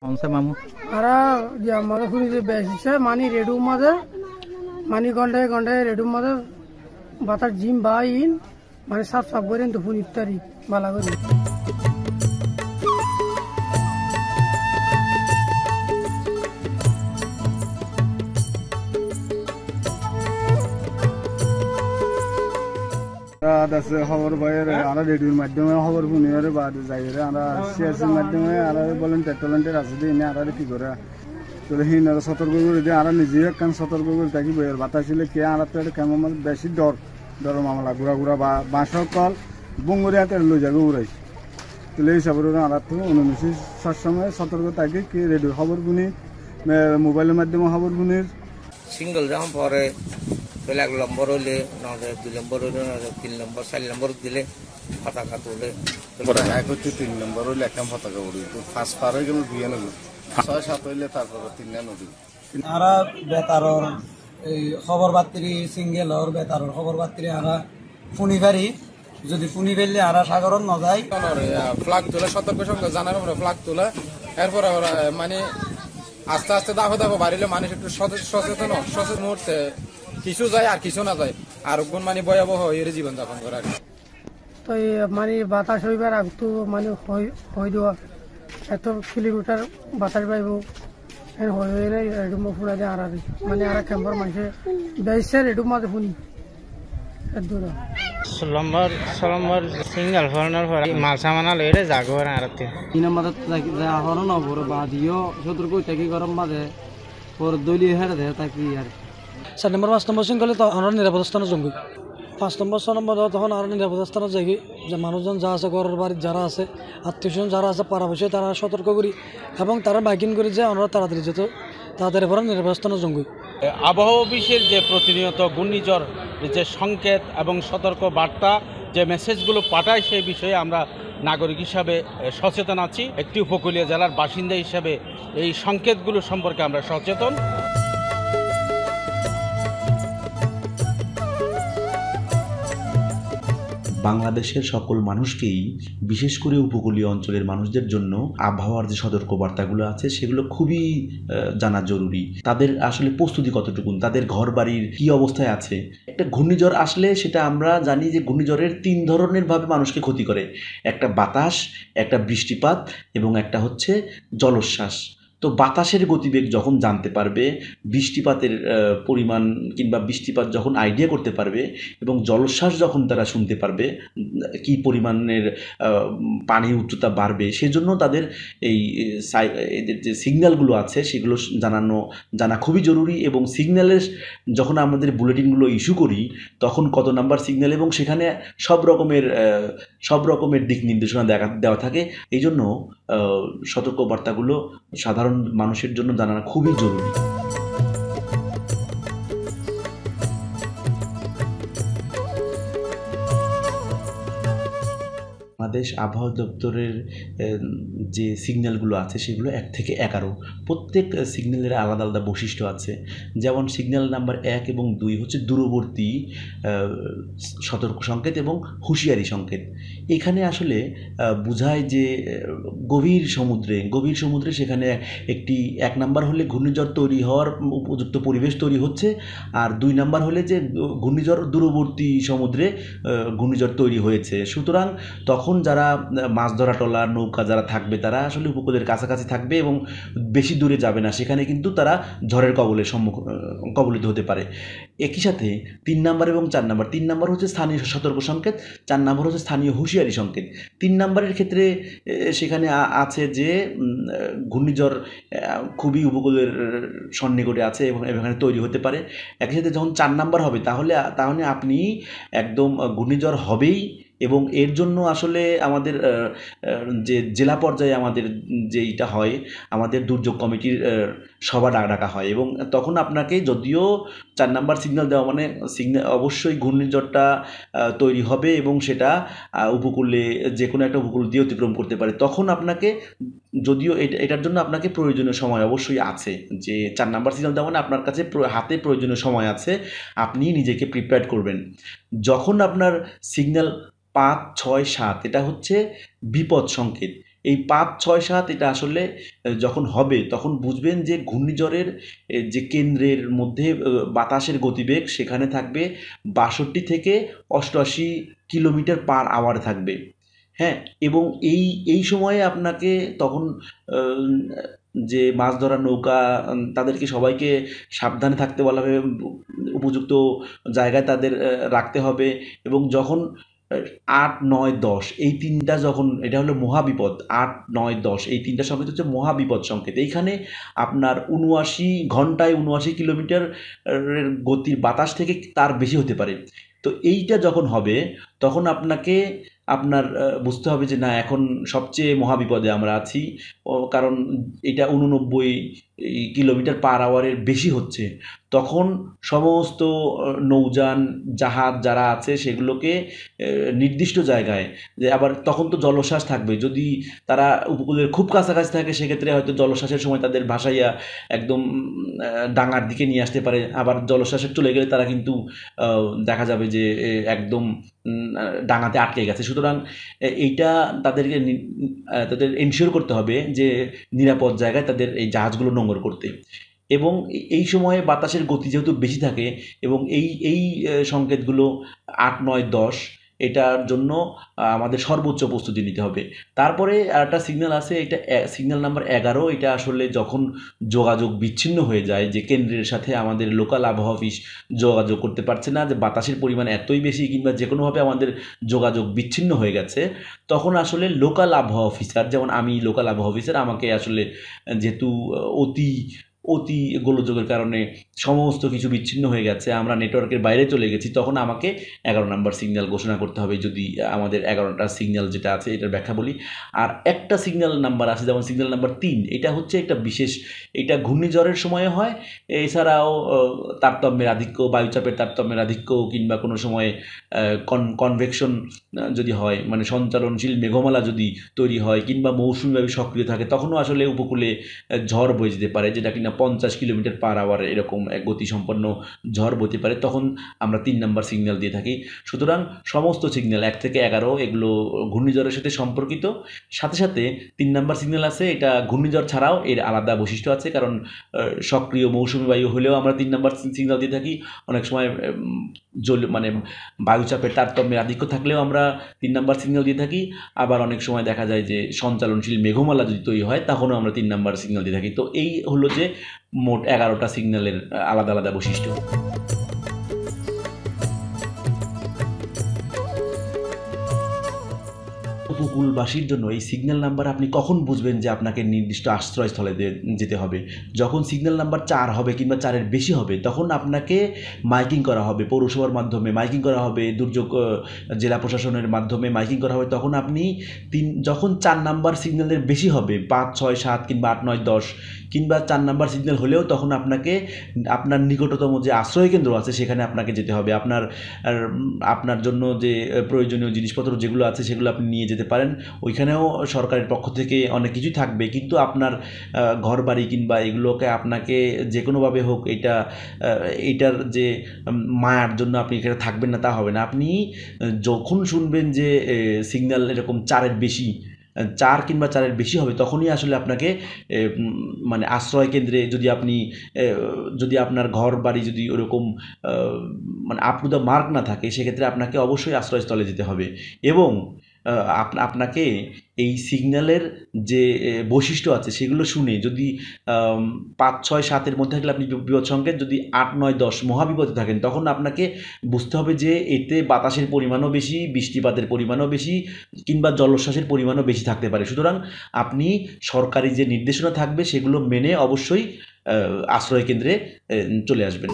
onse mamu ara ya mala funi je besise mani redu made mani gonde redu made batar jim bain mani sab goren to funi tari bala gori আছে খবর বাইরে আমরা রেডিওর মাধ্যমে খবর শুনি আর বাদ যাইরে আমরা সিএসির মাধ্যমে আর ভলেন্টিয়ার আছে দিনে আর কি করে তো হিন আর সতর্ক করে দিয়ে আমরা নিজে একখান সতর্ক করে থাকি বইয়ের বাতাসিলে কে আর তো কেমন বেশি ডর মামলা ঘুরা বা বাঁশর কল বঙ্গুরি হাতে লই যাবে উড়াই তাহলে এই হিসাবে আমরা তো অনুমিশি সবসময় সতর্ক থাকি কি রেডিওর খবর শুনি মোবাইলের মাধ্যমে খবর শুনি সিঙ্গল যখন পরে তাহলে 1 নম্বর হলে নয় 2 নম্বর হলে 3 নম্বর 4 নম্বর দিলে পতাকা তুলে এক হচ্ছে 3 নম্বর হলে একটা পতাকা উড়ি তো ফার্স্ট পার হয়ে গেল 2 নদী 6-7 হইলে তারপর 3 নদী আরা বেতারর এই খবর বার্তি সিঙ্গেলর বেতারর খবর বার্তি আরা ফুনি ভারি যদি ফুনি ফেললে আরা সাগরত ন যায় ফ্লাগ তোলা সতর্ক সঙ্গে জানার পরে ফ্লাগ তোলা এরপর মানে আস্তে আস্তে দাফা বাড়িলে মানুষ একটু সচেতন মুহূর্তে কিছু যায় আর কিছু না যায় আর গুণ মানে ভয়াবহ এর জীবন যাপন করার তো মানে বাতাস হইবার আগ তো মানে হই দেওয়া এত কিলোমিটার বাতাস পাইব হয়ে নাই রেডু মো ফুরা যায় আর মানে আর ক্যাম্পর মানুষে বেশে রেডু মাঝে শুনি দূর সলম্বর সিঙ্গল ফলনের পর মাল সামানা লইরে যাগো আর তিন মাদত হলো না বড় বাদিও সতর্ক থাকি গরম মাঝে পর দলীয় হেরে দেয় তাকি আর 4 নম্বর 5 নম্বর সিঙ্গলে তো আমরা নিরাপদ স্থানে জঙ্গি 5 নম্বর 6 নম্বর তখন আর নিরাপদ স্থানে যাই যে মানুষজন যা আছে ঘরের বাড়ির যারা আছে আত্মীয়স্বজন যারা আছে পাড়াপড়শি তারা সতর্ক করি এবং তারা বাইকিং করি যে আমরা তাড়াতাড়ি যেত তাদের পরে নিরাপদ স্থানে জঙ্গি আবহাওয়া অফিসের যে প্রতিনিয়ত ঘূর্ণিঝড় যে সংকেত এবং সতর্ক বার্তা যে মেসেজগুলো পাঠায় সেই বিষয়ে আমরা নাগরিক হিসাবে সচেতন আছি একটি উপকূলীয় জেলার বাসিন্দা হিসাবে এই সংকেতগুলো সম্পর্কে আমরা সচেতন। বাংলাদেশের সকল মানুষকেই বিশেষ করে উপকূলীয় অঞ্চলের মানুষদের জন্য আবহাওয়ার যে সতর্কবার্তাগুলো আছে সেগুলো খুবই জানা জরুরি। তাদের আসলে প্রস্তুতি কতটুকু, তাদের ঘর বাড়ির কি অবস্থায় আছে। একটা ঘূর্ণিঝড় আসলে সেটা আমরা জানি যে ঘূর্ণিঝড়ের 3 ধরনের ভাবে মানুষকে ক্ষতি করে, একটা বাতাস, একটা বৃষ্টিপাত এবং একটা হচ্ছে জলোচ্ছ্বাস। তো বাতাসের গতিবেগ যখন জানতে পারবে, বৃষ্টিপাতের পরিমাণ কিংবা বৃষ্টিপাত যখন আইডিয়া করতে পারবে এবং জলোচ্ছ্বাস যখন তারা শুনতে পারবে কি পরিমাণের পানির উচ্চতা বাড়বে, সেজন্য তাদের এদের যে সিগন্যালগুলো আছে সেগুলো জানা খুবই জরুরি। এবং সিগন্যালের যখন আমাদের বুলেটিনগুলো ইস্যু করি তখন কত নাম্বার সিগন্যাল এবং সেখানে সব রকমের দিক নির্দেশনা দেওয়া থাকে। এই জন্য সতর্কবার্তাগুলো সাধারণ মানুষের জন্য জানা খুবই জরুরি। বাংলাদেশ আবহাওয়া দপ্তরের যে সিগন্যালগুলো আছে সেগুলো 1 থেকে 11। প্রত্যেক সিগন্যালের আলাদা আলাদা বৈশিষ্ট্য আছে। যেমন সিগন্যাল নাম্বার 1 এবং 2 হচ্ছে দূরবর্তী সতর্ক সংকেত এবং হুঁশিয়ারি সংকেত। এখানে আসলে বোঝায় যে গভীর সমুদ্রে সেখানে একটি 1 নাম্বার হলে ঘূর্ণিঝড় তৈরি হওয়ার উপযুক্ত পরিবেশ তৈরি হচ্ছে, আর 2 নাম্বার হলে যে ঘূর্ণিঝড় দূরবর্তী সমুদ্রে ঘূর্ণিঝড় তৈরি হয়েছে। সুতরাং তখন যারা মাছ ধরা ট্রলার নৌকা যারা থাকবে তারা আসলে উপকূলের কাছাকাছি থাকবে এবং বেশি দূরে যাবে না, সেখানে কিন্তু তারা ঝড়ের কবলিত হতে পারে। একই সাথে 3 নাম্বার এবং 4 নাম্বার, 3 নাম্বার হচ্ছে স্থানীয় সতর্ক সংকেত, 4 নাম্বার হচ্ছে স্থানীয় হুঁশিয়ারি সংকেত। 3 নাম্বারের ক্ষেত্রে সেখানে আছে যে ঘূর্ণিঝড় খুবই উপকূলের সন্নিকটে আছে এবং এখানে তৈরি হতে পারে। একই সাথে যখন 4 নাম্বার হবে তাহলে আপনি একদম ঘূর্ণিঝড় হবেই এবং এর জন্য আসলে আমাদের যে জেলা পর্যায়ে আমাদের যেইটা হয় আমাদের দুর্যোগ কমিটির সভা ডাকা হয় এবং তখন আপনাকে যদিও 4 নাম্বার সিগন্যাল দেওয়া মানে অবশ্যই ঘূর্ণিঝড়টা তৈরি হবে এবং সেটা উপকূলে যে কোনো একটা উপকূল দিয়ে অতিক্রম করতে পারে, তখন আপনাকে যদিও এটার জন্য আপনাকে প্রয়োজনীয় সময় অবশ্যই আছে যে 4 নাম্বার সিগন্যাল দেওয়া মানে আপনার কাছে হাতে প্রয়োজনীয় সময় আছে, আপনি নিজেকে প্রিপেয়ার করবেন। যখন আপনার সিগন্যাল 5, 6, 7 এটা হচ্ছে বিপদ সংকেত। এই 5, 6, 7 এটা আসলে যখন হবে তখন বুঝবেন যে ঘূর্ণিঝড়ের যে কেন্দ্রের মধ্যে বাতাসের গতিবেগ সেখানে থাকবে 62 থেকে 88 কিলোমিটার পার আওয়ার থাকবে। হ্যাঁ, এবং এই সময়ে আপনাকে তখন যে মাছ ধরার নৌকা তাদেরকে সবাইকে সাবধানে থাকতে বলা হবে, উপযুক্ত জায়গায় তাদের রাখতে হবে। এবং যখন 8, 9, 10 এই তিনটা যখন, এটা হলো মহাবিপদ, 8, 9, 10 এই তিনটা সংকেত হচ্ছে মহাবিপদ সংকেত। এইখানে আপনার 79 ঘন্টায় 79 কিলোমিটার গতির বাতাস থেকে তার বেশি হতে পারে। তো এইটা যখন হবে তখন আপনার বুঝতে হবে যে না, এখন সবচেয়ে মহাবিপদে আমরা আছি, কারণ এটা 89 কিলোমিটার পার আওয়ারের বেশি হচ্ছে। তখন সমস্ত নৌযান জাহাজ যারা আছে সেগুলোকে নির্দিষ্ট জায়গায়, যে আবার তখন তো জলোচ্ছ্বাস থাকবে, যদি তারা উপকূলের খুব কাছাকাছি থাকে সেক্ষেত্রে হয়তো জলোচ্ছ্বাসের সময় তাদের ভাসাইয়া একদম ডাঙার দিকে নিয়ে আসতে পারে। আবার জলোচ্ছ্বাসে চলে গেলে তারা কিন্তু দেখা যাবে যে একদম ডাঙাতে আটকে গেছে। সুতরাং এইটা তাদের এনশিওর করতে হবে যে নিরাপদ জায়গায় তাদের এই জাহাজগুলো নোঙর করতে। এবং এই সময়ে বাতাসের গতি যেহেতু বেশি থাকে এবং এই সংকেতগুলো 8, 9, 10 এটার জন্য আমাদের সর্বোচ্চ প্রস্তুতি নিতে হবে। তারপরে একটা সিগন্যাল আছে, এটা সিগন্যাল নাম্বার 11। এটা আসলে যখন যোগাযোগ বিচ্ছিন্ন হয়ে যায়, যে কেন্দ্রের সাথে আমাদের লোকাল আবহাওয়া অফিস যোগাযোগ করতে পারছে না, যে বাতাসের পরিমাণ এতই বেশি কিংবা যে কোনোভাবে আমাদের যোগাযোগ বিচ্ছিন্ন হয়ে গেছে, তখন আসলে লোকাল আবহাওয়া অফিসার, যেমন আমি লোকাল আবহাওয়া অফিসার, আমাকে আসলে যেহেতু অতি গোলযোগের কারণে সমস্ত কিছু বিচ্ছিন্ন হয়ে গেছে, আমরা নেটওয়ার্কের বাইরে চলে গেছি, তখন আমাকে 11 নম্বর সিগন্যাল ঘোষণা করতে হবে। যদি আমাদের 11টা সিগন্যাল যেটা আছে এটার ব্যাখ্যা বলি। আর একটা সিগন্যাল নাম্বার আছে, যেমন সিগন্যাল নাম্বার 3, এটা হচ্ছে একটা বিশেষ, এটা ঘূর্ণিঝড়ের সময়ে হয়। এছাড়াও তারতম্যের আধিক্য, বায়ুচাপের তারতম্যের আধিক্য কিংবা কোনো সময় কনভেকশন যদি হয়, মানে সঞ্চালনশীল মেঘমালা যদি তৈরি হয় কিংবা মৌসুমী বায়ু সক্রিয় থাকে, তখনও আসলে উপকূলে ঝড় বয়ে যেতে পারে, যেটা কিনা 50 কিলোমিটার পার আওয়ার এরকম এক গতিসম্পন্ন ঝড় বইতে পারে। তখন আমরা 3 নম্বর সিগন্যাল দিয়ে থাকি। সুতরাং সমস্ত সিগন্যাল 1 থেকে 11 এগুলো ঘূর্ণিঝড়ের সাথে সম্পর্কিত। সাথে সাথে 3 নম্বর সিগন্যাল আছে, এটা ঘূর্ণিঝড় ছাড়াও এর আলাদা বৈশিষ্ট্য আছে, কারণ সক্রিয় মৌসুমী বায়ু হলেও আমরা 3 নম্বর সিগন্যাল দিয়ে থাকি। অনেক সময় মানে বায়ুচাপের তারতম্যের আধিক্য থাকলেও আমরা 3 নম্বর সিগন্যাল দিয়ে থাকি। আবার অনেক সময় দেখা যায় যে সঞ্চালনশীল মেঘমালা যদি তৈরি হয় তখনও আমরা 3 নম্বর সিগন্যাল দিয়ে থাকি। তো এই হলো যে মোট 11টা সিগন্যালের আলাদা আলাদা বৈশিষ্ট্য। উপকূলবাসীর জন্য এই সিগন্যাল নাম্বার আপনি কখন বুঝবেন যে আপনাকে নির্দিষ্ট আশ্রয়স্থলে যেতে হবে? যখন সিগন্যাল নাম্বার 4 হবে কিংবা 4-এর বেশি হবে, তখন আপনাকে মাইকিং করা হবে, পৌরসভার মাধ্যমে মাইকিং করা হবে, দুর্যোগ জেলা প্রশাসনের মাধ্যমে মাইকিং করা হবে। তখন আপনি যখন 4 নাম্বার সিগন্যালের বেশি হবে, 5, 6, 7 কিংবা 8, 9, 10 কিংবা 4 নাম্বার সিগন্যাল হলেও, তখন আপনাকে আপনার নিকটতম যে আশ্রয় কেন্দ্র আছে সেখানে আপনাকে যেতে হবে। আপনার জন্য যে প্রয়োজনীয় জিনিসপত্র যেগুলো আছে সেগুলো আপনি নিয়ে যেতে পারেন। ওইখানেও সরকারের পক্ষ থেকে অনেক কিছুই থাকবে, কিন্তু আপনার ঘর বাড়ি কিংবা এগুলোকে আপনাকে যে কোনোভাবে হোক এইটার যে মায়ার জন্য আপনি এখানে থাকবেন না তা হবে না। আপনি যখন শুনবেন যে সিগন্যাল এরকম 4-এর বেশি, 4 কিংবা 4-এর বেশি হবে, তখনই আসলে আপনাকে মানে আশ্রয় কেন্দ্রে, যদি আপনার ঘর বাড়ি যদি ওরকম মানে আপ টু দ্য মার্ক না থাকে, সেক্ষেত্রে আপনাকে অবশ্যই আশ্রয়স্থলে যেতে হবে। এবং আপনাকে এই সিগন্যালের যে বৈশিষ্ট্য আছে সেগুলো শুনে, যদি 5, 6, 7-এর মধ্যে থাকলে আপনি বিপদ সংকেত, যদি 8, 9, 10 মহাবিপদে থাকেন, তখন আপনাকে বুঝতে হবে যে এতে বাতাসের পরিমাণও বেশি, বৃষ্টিপাতের পরিমাণও বেশি কিংবা জলোচ্ছ্বাসের পরিমাণও বেশি থাকতে পারে। সুতরাং আপনি সরকারি যে নির্দেশনা থাকবে সেগুলো মেনে অবশ্যই আশ্রয় কেন্দ্রে চলে আসবেন।